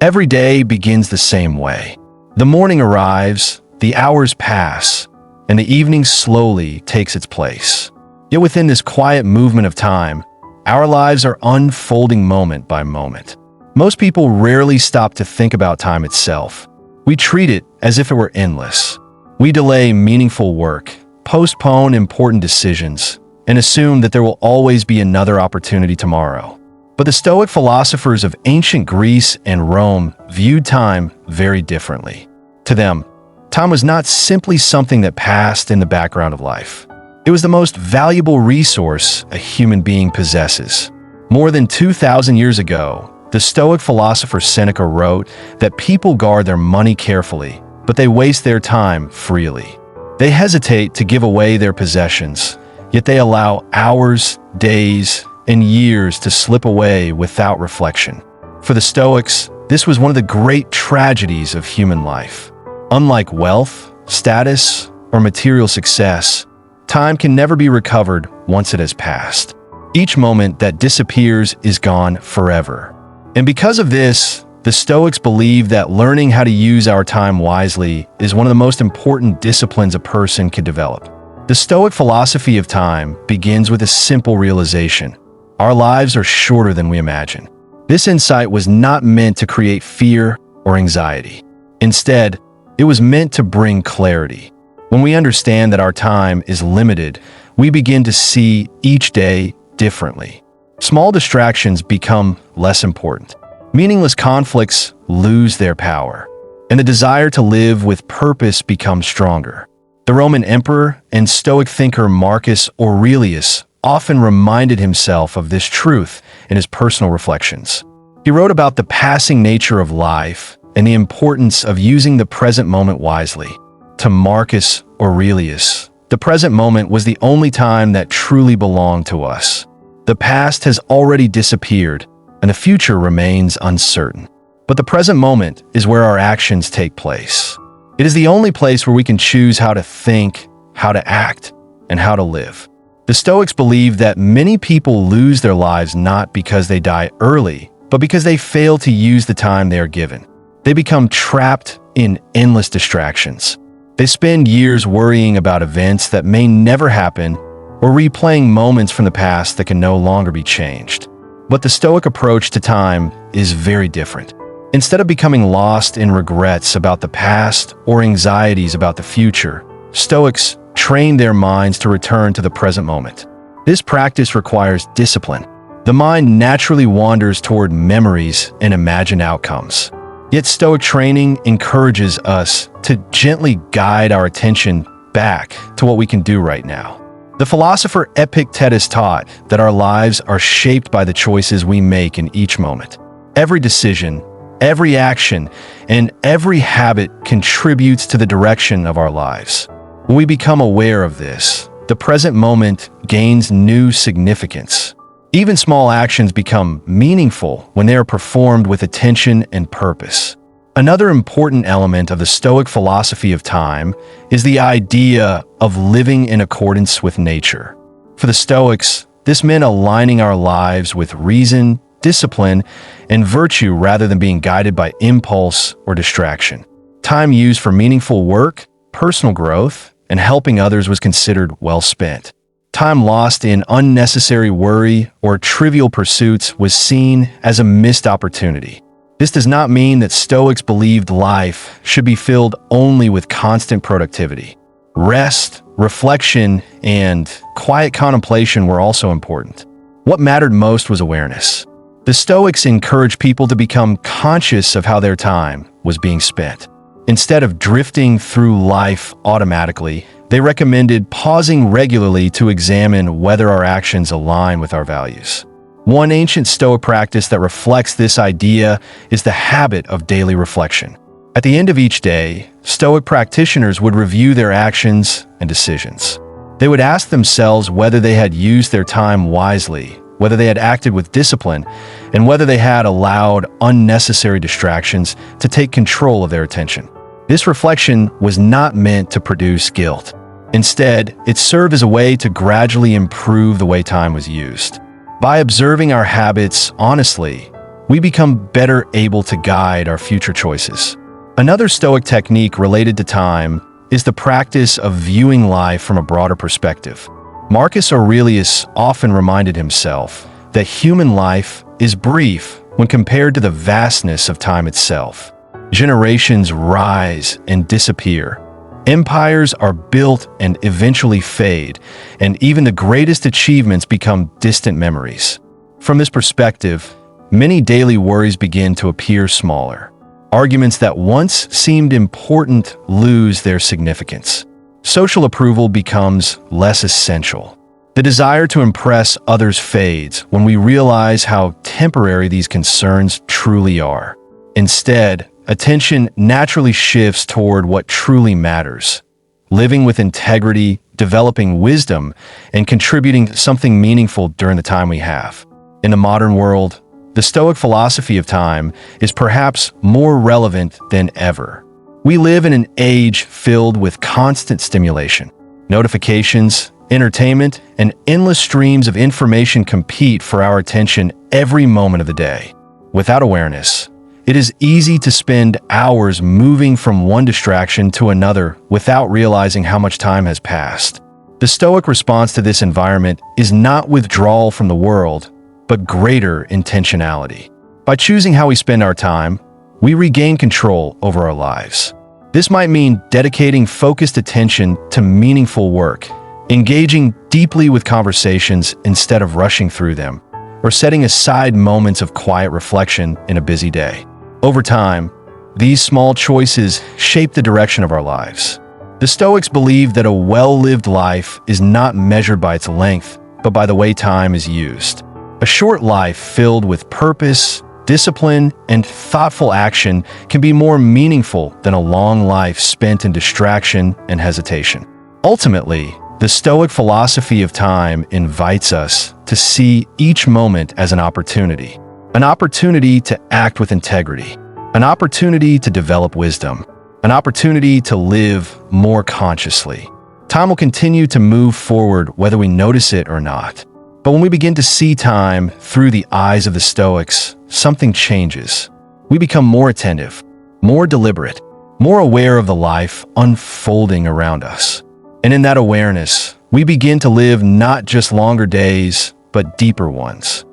Every day begins the same way. The morning arrives, the hours pass, and the evening slowly takes its place. Yet within this quiet movement of time, our lives are unfolding moment by moment. Most people rarely stop to think about time itself. We treat it as if it were endless. We delay meaningful work, postpone important decisions, and assume that there will always be another opportunity tomorrow. But the Stoic philosophers of ancient Greece and Rome viewed time very differently. To them, time was not simply something that passed in the background of life. It was the most valuable resource a human being possesses. More than 2,000 years ago, the Stoic philosopher Seneca wrote that people guard their money carefully, but they waste their time freely. They hesitate to give away their possessions, yet they allow hours, days, and years to slip away without reflection. For the Stoics, this was one of the great tragedies of human life. Unlike wealth, status, or material success, time can never be recovered once it has passed. Each moment that disappears is gone forever. And because of this, the Stoics believe that learning how to use our time wisely is one of the most important disciplines a person can develop. The Stoic philosophy of time begins with a simple realization: our lives are shorter than we imagine. This insight was not meant to create fear or anxiety. Instead, it was meant to bring clarity. When we understand that our time is limited, we begin to see each day differently. Small distractions become less important. Meaningless conflicts lose their power, and the desire to live with purpose becomes stronger. The Roman emperor and Stoic thinker Marcus Aurelius often reminded himself of this truth in his personal reflections. He wrote about the passing nature of life and the importance of using the present moment wisely. To Marcus Aurelius, the present moment was the only time that truly belonged to us. The past has already disappeared, and the future remains uncertain. But the present moment is where our actions take place. It is the only place where we can choose how to think, how to act, and how to live. The Stoics believe that many people lose their lives not because they die early, but because they fail to use the time they are given. They become trapped in endless distractions. They spend years worrying about events that may never happen or replaying moments from the past that can no longer be changed. But the Stoic approach to time is very different. Instead of becoming lost in regrets about the past or anxieties about the future, Stoics train their minds to return to the present moment. This practice requires discipline. The mind naturally wanders toward memories and imagined outcomes. Yet Stoic training encourages us to gently guide our attention back to what we can do right now. The philosopher Epictetus taught that our lives are shaped by the choices we make in each moment. Every decision, every action, and every habit contributes to the direction of our lives. When we become aware of this, the present moment gains new significance. Even small actions become meaningful when they are performed with attention and purpose. Another important element of the Stoic philosophy of time is the idea of living in accordance with nature. For the Stoics, this meant aligning our lives with reason, discipline, and virtue rather than being guided by impulse or distraction. Time used for meaningful work, personal growth, and helping others was considered well spent. Time lost in unnecessary worry or trivial pursuits was seen as a missed opportunity. This does not mean that Stoics believed life should be filled only with constant productivity. Rest, reflection, and quiet contemplation were also important. What mattered most was awareness. The Stoics encouraged people to become conscious of how their time was being spent. Instead of drifting through life automatically, they recommended pausing regularly to examine whether our actions align with our values. One ancient Stoic practice that reflects this idea is the habit of daily reflection. At the end of each day, Stoic practitioners would review their actions and decisions. They would ask themselves whether they had used their time wisely, whether they had acted with discipline, and whether they had allowed unnecessary distractions to take control of their attention. This reflection was not meant to produce guilt. Instead, it served as a way to gradually improve the way time was used. By observing our habits honestly, we become better able to guide our future choices. Another Stoic technique related to time is the practice of viewing life from a broader perspective. Marcus Aurelius often reminded himself that human life is brief when compared to the vastness of time itself. Generations rise and disappear. Empires are built and eventually fade, and even the greatest achievements become distant memories. From this perspective, many daily worries begin to appear smaller. Arguments that once seemed important lose their significance. Social approval becomes less essential. The desire to impress others fades when we realize how temporary these concerns truly are. Instead, attention naturally shifts toward what truly matters: living with integrity, developing wisdom, and contributing something meaningful during the time we have. In the modern world, the Stoic philosophy of time is perhaps more relevant than ever. We live in an age filled with constant stimulation. Notifications, entertainment, and endless streams of information compete for our attention every moment of the day. Without awareness, it is easy to spend hours moving from one distraction to another without realizing how much time has passed. The Stoic response to this environment is not withdrawal from the world, but greater intentionality. By choosing how we spend our time, we regain control over our lives. This might mean dedicating focused attention to meaningful work, engaging deeply with conversations instead of rushing through them, or setting aside moments of quiet reflection in a busy day. Over time, these small choices shape the direction of our lives. The Stoics believe that a well-lived life is not measured by its length, but by the way time is used. A short life filled with purpose, discipline, and thoughtful action can be more meaningful than a long life spent in distraction and hesitation. Ultimately, the Stoic philosophy of time invites us to see each moment as an opportunity to act with integrity, an opportunity to develop wisdom, an opportunity to live more consciously. Time will continue to move forward whether we notice it or not. But when we begin to see time through the eyes of the Stoics, something changes. We become more attentive, more deliberate, more aware of the life unfolding around us. And in that awareness, we begin to live not just longer days, but deeper ones.